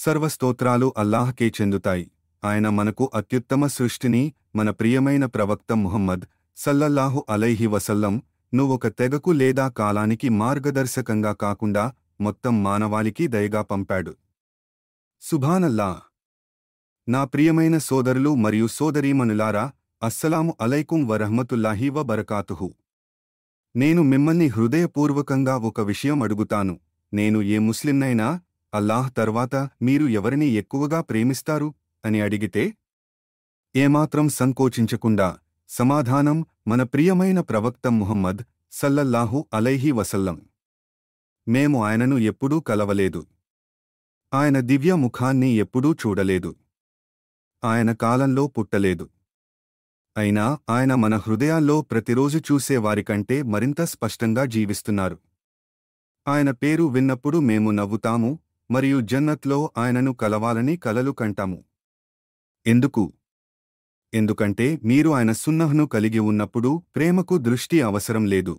సర్వస్తోత్రాలు అల్లాహ్కే చెందుతాయి. ఆయన మనకు అత్యుత్తమ సృష్టిని, మన ప్రియమైన ప్రవక్త ముహమ్మద్ సల్లల్లాహు అలైహి వసల్లం నువ్వొక తెగకు లేదా కాలానికి మార్గదర్శకంగా కాకుండా మొత్తం మానవాళికి దయగా పంపాడు. సుభానల్లా. నా ప్రియమైన సోదరులు మరియు సోదరీమణులారా, అస్సలాము అలైకుం వరహ్మతుల్లాహి వబరకాతుహు. నేను మిమ్మల్ని హృదయపూర్వకంగా ఒక విషయం అడుగుతాను. నేను ఏ ముస్లింనైనా అల్లాహ్ తర్వాత మీరు ఎవరిని ఎక్కువగా ప్రేమిస్తారు అని అడిగితే ఏమాత్రం సంకోచించకుండా సమాధానం మన ప్రియమైన ప్రవక్త ముహమ్మద్ సల్లల్లాహు అలైహి వసల్లం. మేము ఆయనను ఎప్పుడూ కలవలేదు. ఆయన దివ్య ముఖాన్ని ఎప్పుడూ చూడలేదు. ఆయన కాలంలో పుట్టలేదు. అయినా ఆయన మన హృదయాల్లో ప్రతిరోజు చూసే వారికంటే మరింత స్పష్టంగా జీవిస్తున్నారు. ఆయన పేరు విన్నప్పుడు మేము నవ్వుతాము మరియు జన్నత్లో ఆయనను కలవాలని కలలు కంటాము. ఎందుకు? ఎందుకంటే మీరు ఆయన సున్నహ్ను కలిగి ఉన్నప్పుడు ప్రేమకు దృష్టి అవసరం లేదు.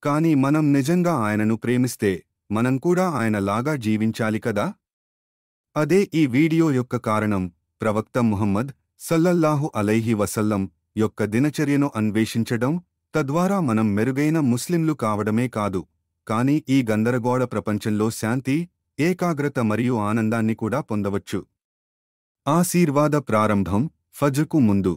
కాని మనం నిజంగా ఆయనను ప్రేమిస్తే మనం కూడా ఆయనలాగా జీవించాలి కదా. అదే ఈ వీడియో యొక్క కారణం. ప్రవక్త ముహమ్మద్ సల్లల్లాహు అలైహి వసల్లం యొక్క దినచర్యను అన్వేషించడం, తద్వారా మనం మెరుగైన ముస్లింలు కావడమే కాదు, కానీ ఈ గందరగోళ ప్రపంచంలో శాంతి, ఏకాగ్రత మరియు ఆనందాన్ని కూడా పొందవచ్చు. ఆశీర్వాద ప్రారంభం. ఫజ్ర్కు ముందు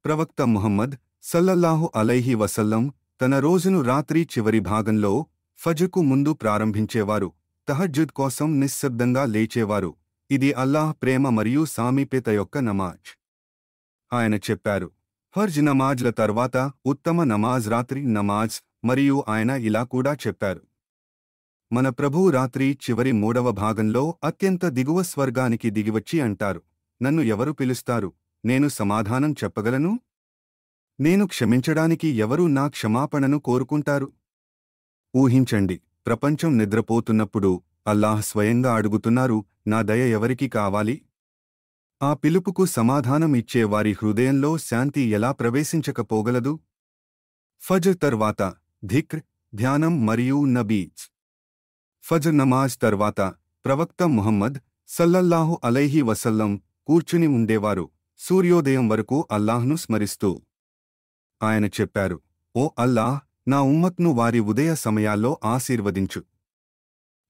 ప్రవక్త ముహమ్మద్ సల్లల్లాహు అలైహి వసల్లం తన రోజును రాత్రి చివరి భాగంలో ఫజ్ర్కు ముందు ప్రారంభించేవారు. తహజ్జుద్ కోసం నిశ్శబ్దంగా లేచేవారు. ఇది అల్లాహ్ ప్రేమ మరియు సామీప్యత యొక్క నమాజ్. ఆయన చెప్పారు, ఫర్జ్ నమాజ్ల తర్వాత ఉత్తమ నమాజ్ రాత్రి నమాజ్. మరియు ఆయన ఇలా కూడా చెప్పారు, మన ప్రభువు రాత్రి చివరి 3వ భాగంలో అత్యంత దిగువ స్వర్గానికి దిగివచ్చి అంటారు, నన్ను ఎవరు పిలుస్తారు? నేను సమాధానం చెప్పగలను. నేను క్షమించడానికి ఎవరు నా క్షమాపణను కోరుకుంటారు? ఊహించండి, ప్రపంచం నిద్రపోతున్నప్పుడు అల్లాహ్ స్వయంగా అడుగుతున్నారు, నా దయ ఎవరికి కావాలి? ఆ పిలుపుకు సమాధానం ఇచ్చే వారి హృదయంలో శాంతి ఎలా ప్రవేశించకపోగలదు? ఫజ్ర్ తర్వాత ధిక్ర్, ధ్యానం మరియు నబీజ్. ఫజ్ర్ నమాజ్ తర్వాత ప్రవక్త ముహమ్మద్ సల్లల్లాహు అలైహి వసల్లం కూర్చుని ఉండేవారు, సూర్యోదయం వరకు అల్లాహ్ను స్మరిస్తూ. ఆయన చెప్పారు, ఓ అల్లాహ్, నా ఉమ్మత్ను వారి ఉదయ సమయాల్లో ఆశీర్వదించు.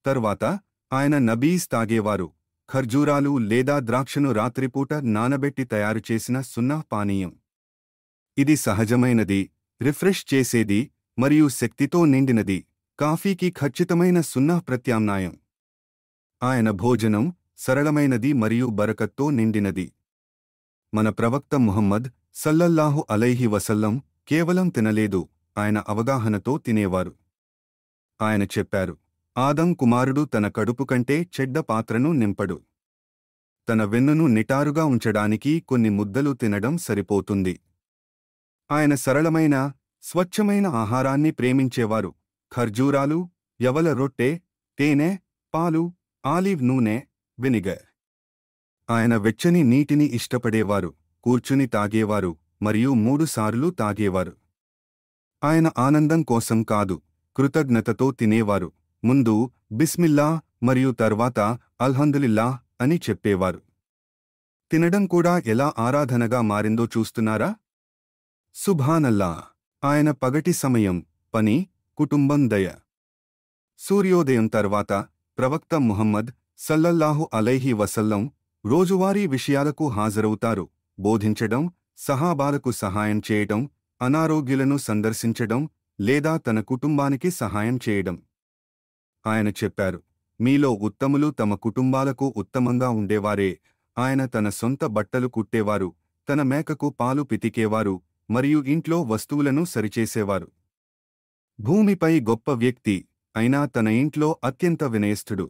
తర్వాత ఆయన నబీజ్ తాగేవారు, ఖర్జూరాలు లేదా ద్రాక్షను రాత్రిపూట నానబెట్టి తయారుచేసిన సున్నహ్ పానీయం. ఇది సహజమైనది, రిఫ్రెష్ చేసేది మరియు శక్తితో నిండినది. కాఫీకి ఖచ్చితమైన సున్నహ్ ప్రత్యామ్నాయం. ఆయన భోజనం సరళమైనది మరియు బరకత్తో నిండినది. మన ప్రవక్త ముహమ్మద్ సల్లల్లాహు అలైహి వసల్లం కేవలం తినలేదు, ఆయన అవగాహనతో తినేవారు. ఆయన చెప్పారు, ఆదం కుమారుడు తన కడుపు కంటే చెడ్డ పాత్రను నింపడు. తన వెన్నును నిటారుగా ఉంచడానికి కొన్ని ముద్దలు తినడం సరిపోతుంది. ఆయన సరళమైన, స్వచ్ఛమైన ఆహారాన్ని ప్రేమించేవారు. ఖర్జూరాలు, యవల రొట్టె, తేనె, పాలు, ఆలివ్ నూనె, వెనిగర్. ఆయన వెచ్చని నీటిని ఇష్టపడేవారు, కూర్చుని తాగేవారు మరియు 3 సార్లు తాగేవారు. ఆయన ఆనందం కోసం కాదు, కృతజ్ఞతతో తినేవారు. ముందు బిస్మిల్లా మరియు తర్వాత అల్హందులిల్లాహ్ అని చెప్పేవారు. తినడం కూడా ఎలా ఆరాధనగా మారిందో చూస్తున్నారా? సుభానల్లా. ఆయన పగటి సమయం, పని, కుటుంబం, దయ. సూర్యోదయం తర్వాత ప్రవక్త ముహమ్మద్ సల్లల్లాహు అలైహి వసల్లం రోజువారీ విషయాలకు హాజరవుతారు, బోధించడం, సహాబాలకు సహాయం చేయడం, అనారోగ్యులను సందర్శించడం లేదా తన కుటుంబానికి సహాయం చేయడం. ఆయన చెప్పారు, మీలో ఉత్తములు తమ కుటుంబాలకు ఉత్తమంగా ఉండేవారే. ఆయన తన సొంత బట్టలు కుట్టేవారు, తన మేకకు పాలు పితికేవారు మరియు ఇంట్లో వస్తువులను సరిచేసేవారు. భూమిపై గొప్ప వ్యక్తి అయినా తన ఇంట్లో అత్యంత వినయస్థుడు.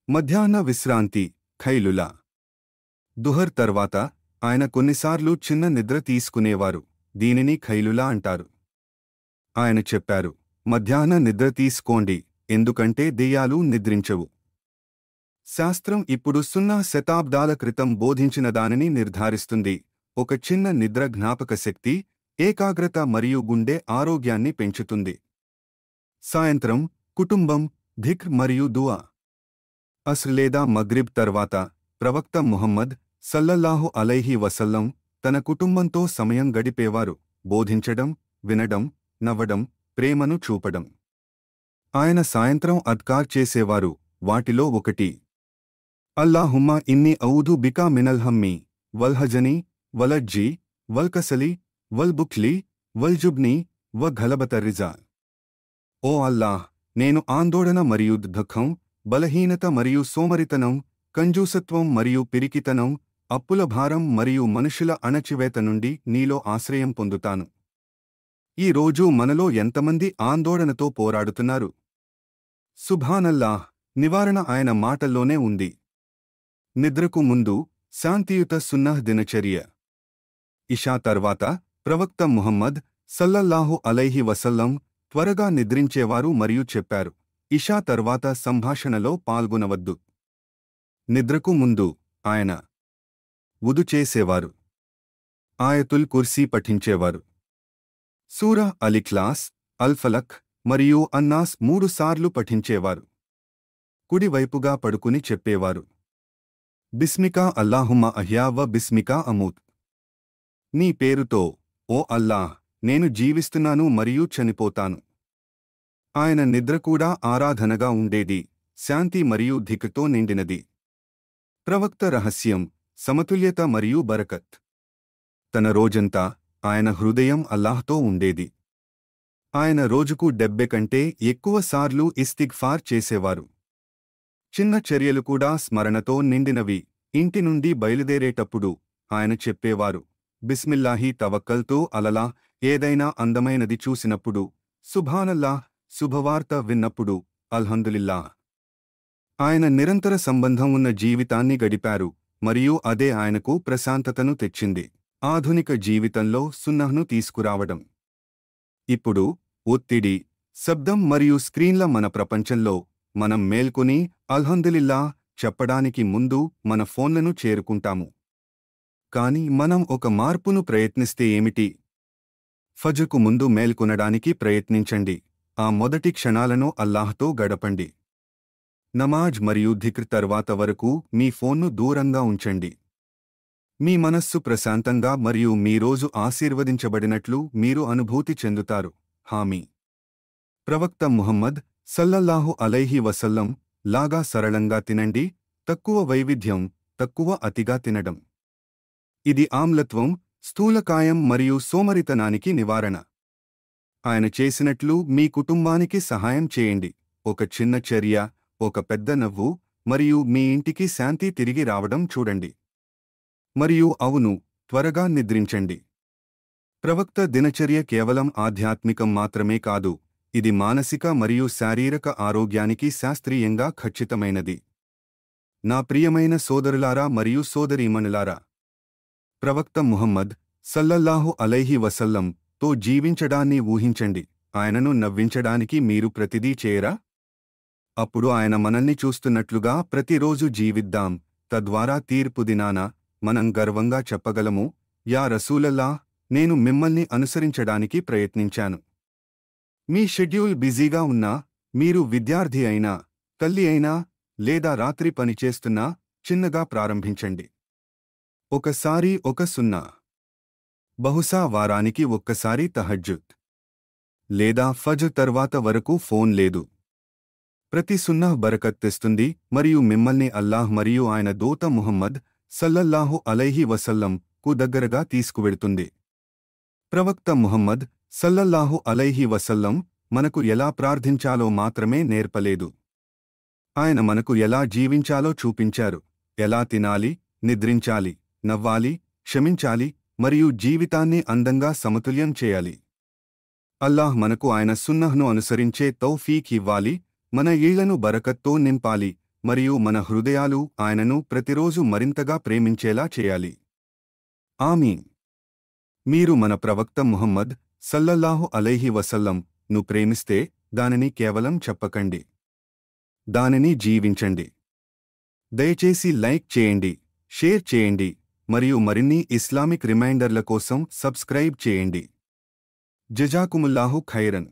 మధ్యాహ్న విశ్రాంతి, ఖైలులా. దుహర్ తర్వాత ఆయన కొన్నిసార్లు చిన్న నిద్ర తీసుకునేవారు, దీనిని ఖైలులా అంటారు. ఆయన చెప్పారు, మధ్యాహ్న నిద్ర తీసుకోండి, ఎందుకంటే దెయ్యాలు నిద్రించవు. శాస్త్రం ఇప్పుడు 0 శతాబ్దాల క్రితం బోధించిన దానిని నిర్ధారిస్తుంది. ఒక చిన్న నిద్ర జ్ఞాపకశక్తి, ఏకాగ్రత మరియు గుండె ఆరోగ్యాన్ని పెంచుతుంది. సాయంత్రం కుటుంబం, ధిక్ర్ మరియు దుఆ. అస్ర్ లేదా మగ్రిబ్ తర్వాత ప్రవక్త ముహమ్మద్ సల్లల్లాహు అలైహి వసల్లం తన కుటుంబంతో సమయం గడిపేవారు, బోధించడం, వినడం, నవ్వడం, ప్రేమను చూపడం. ఆయన సాయంత్రం అద్కార్ చేసేవారు. వాటిలో ఒకటి అల్లాహుమ్మా ఇన్ని ఔదు బికా మినల్ హమ్మి వల్హజని వలజ్జి వల్కసలి వల్బుఖ్లి వల్జుబ్ని వ ఘలబత రిజా. ఓ అల్లాహ్, నేను ఆందోళన మరియు దుఃఖం, బలహీనత మరియు సోమరితనం, కంజూసత్వం మరియు పిరికితనం, అప్పుల భారం మరియు మనుషుల అణచివేత నుండి నీలో ఆశ్రయం పొందుతాను. ఈ రోజు మనలో ఎంతమంది ఆందోళనతో పోరాడుతున్నారు? సుబ్హానల్లాహ్, నివారణ ఆయన మాటల్లోనే ఉంది. నిద్రకు ముందు శాంతియుత సున్నహ్ దినచర్య. ఇషా తర్వాత ప్రవక్త ముహమ్మద్ సల్లల్లాహు అలైహి వసల్లం త్వరగా నిద్రించేవారు మరియు చెప్పారు, ఇషా తర్వాత సంభాషణలో పాల్గొనవద్దు. నిద్రకు ముందు ఆయన వుదు చేసేవారు, ఆయతుల్ కుర్సీ పఠించేవారు, సూరా అల్-ఇఖ్లాస్, అల్-ఫలక్ మరియు అన్నాస్ 3 సార్లు పఠించేవారు. కుడివైపుగా పడుకుని చెప్పేవారు, బిస్మికా అల్లాహుమ్మ అహ్యా వ బిస్మికా అమూత్. నీ పేరుతో, ఓ అల్లాహ్, నేను జీవిస్తున్నాను మరియు చనిపోతాను. ఆయన నిద్ర కూడా ఆరాధనగా ఉండేది, శాంతి మరియు ధిక్తో నిండినది. ప్రవక్త రహస్యం, సమతుల్యత మరియు బరకత్. తన రోజంతా ఆయన హృదయం అల్లాహ్తో ఉండేది. ఆయన రోజుకు 70 కంటే ఎక్కువ సార్లు ఇస్తిగ్ఫార్ చేసేవారు. చిన్న చర్యలు కూడా స్మరణతో నిండినవి. ఇంటి నుండి బయలుదేరేటప్పుడు ఆయన చెప్పేవారు, బిస్మిల్లాహి తవక్కల్తో అలలా. ఏదైనా అందమైనది చూసినప్పుడు సుభానల్లాహ్, శుభవార్త విన్నప్పుడు అల్హందులిల్లాహ్. ఆయన నిరంతర సంబంధం ఉన్న జీవితాన్ని గడిపారు మరియు అదే ఆయనకు ప్రశాంతతను తెచ్చింది. ఆధునిక జీవితంలో సున్నహ్ను తీసుకురావడం. ఇప్పుడు ఒత్తిడి, శబ్దం మరియు స్క్రీన్ల మన ప్రపంచంలో మనం మేల్కొని అల్హందులిల్లాహ్ చెప్పడానికి ముందు మన ఫోన్లను చేరుకుంటాము. కాని మనం ఒక మార్పును ప్రయత్నిస్తే ఏమిటి? ఫజ్ర్కు ముందు మేల్కొనడానికి ప్రయత్నించండి. ఆ మొదటి క్షణాలను అల్లాహ్తో గడపండి. నమాజ్ మరియు ధిక్ర్ తర్వాత వరకు మీ ఫోన్ను దూరంగా ఉంచండి. మీ మనస్సు ప్రశాంతంగా మరియు మీ రోజు ఆశీర్వదించబడినట్లు మీరు అనుభూతి చెందుతారు. హామీ. ప్రవక్త ముహమ్మద్ సల్లల్లాహు అలైహి వసల్లం లాగా సరళంగా తినండి, తక్కువ వైవిధ్యం, తక్కువ అతిగా తినడం. ఇది ఆమ్లత్వం, స్థూలకాయం మరియు సోమరితనానికి నివారణ. ఆయన చేసినట్లు మీ కుటుంబానికి సహాయం చేయండి. ఒక చిన్న చర్య, ఒక పెద్ద నవ్వు, మరియు మీ ఇంటికి శాంతి తిరిగి రావడం చూడండి. మరియు అవును, త్వరగా నిద్రించండి. ప్రవక్త దినచర్య కేవలం ఆధ్యాత్మికం మాత్రమే కాదు, ఇది మానసిక మరియు శారీరక ఆరోగ్యానికి శాస్త్రీయంగా ఖచ్చితమైనది. నా ప్రియమైన సోదరులారా మరియు సోదరీమణులారా, ప్రవక్త ముహమ్మద్ సల్లల్లాహు అలైహి వసల్లం తో జీవించడాన్ని ఊహించండి. ఆయనను నవ్వించడానికి మీరు ప్రతిదీ చేయరా? అప్పుడు ఆయన మనల్ని చూస్తున్నట్లుగా ప్రతిరోజు జీవిద్దాం. తద్వారా తీర్పు దినాన మనం గర్వంగా చెప్పగలము, యా రసూలల్లాహ్, నేను మిమ్మల్ని అనుసరించడానికి ప్రయత్నించాను. మీ షెడ్యూల్ బిజీగా ఉన్నా, మీరు విద్యార్థి అయినా, తల్లి అయినా లేదా రాత్రి పనిచేస్తున్నా, చిన్నగా ప్రారంభించండి. ఒకసారి ఒక సున్నా, బహుశా వారానికి ఒక్కసారి తహజ్జుద్ లేదా ఫజ్ర్ తర్వాత వరకు ఫోన్ లేదు. ప్రతి సున్నహ్ బరకత్ తెస్తుంది మరియు మిమ్మల్ని అల్లాహ్ మరియు ఆయన దూత ముహమ్మద్ సల్లల్లాహు అలైహి వసల్లం కు దగ్గరగా తీసుకువెడుతుంది. ప్రవక్త ముహమ్మద్ సల్లల్లాహు అలైహి వసల్లం మనకు ఎలా ప్రార్థించాలో మాత్రమే నేర్పలేదు. ఆయన మనకు ఎలా జీవించాలో చూపించారు. ఎలా తినాలి, నిద్రించాలి, నవ్వాలి, క్షమించాలి మరియు జీవితాన్ని అందంగా సమతుల్యం చేయాలి. అల్లాహ్ మనకు ఆయన సున్నహ్ను అనుసరించే తౌఫీక్ ఇవ్వాలి, మన ఇళ్లను బరకత్తో నింపాలి మరియు మన హృదయాలు ఆయనను ప్రతిరోజు మరింతగా ప్రేమించేలా చేయాలి. ఆమీన్. మీరు మన ప్రవక్త ముహమ్మద్ సల్లల్లాహు అలైహి వసల్లం ను ప్రేమిస్తే దానిని కేవలం చెప్పకండి, దానిని జీవించండి. దయచేసి లైక్ చేయండి, షేర్ చేయండి మరియు మరిన్ని ఇస్లామిక్ రిమైండర్ల కోసం సబ్స్క్రైబ్ చేయండి. జజాకుముల్లాహు ఖైరన్.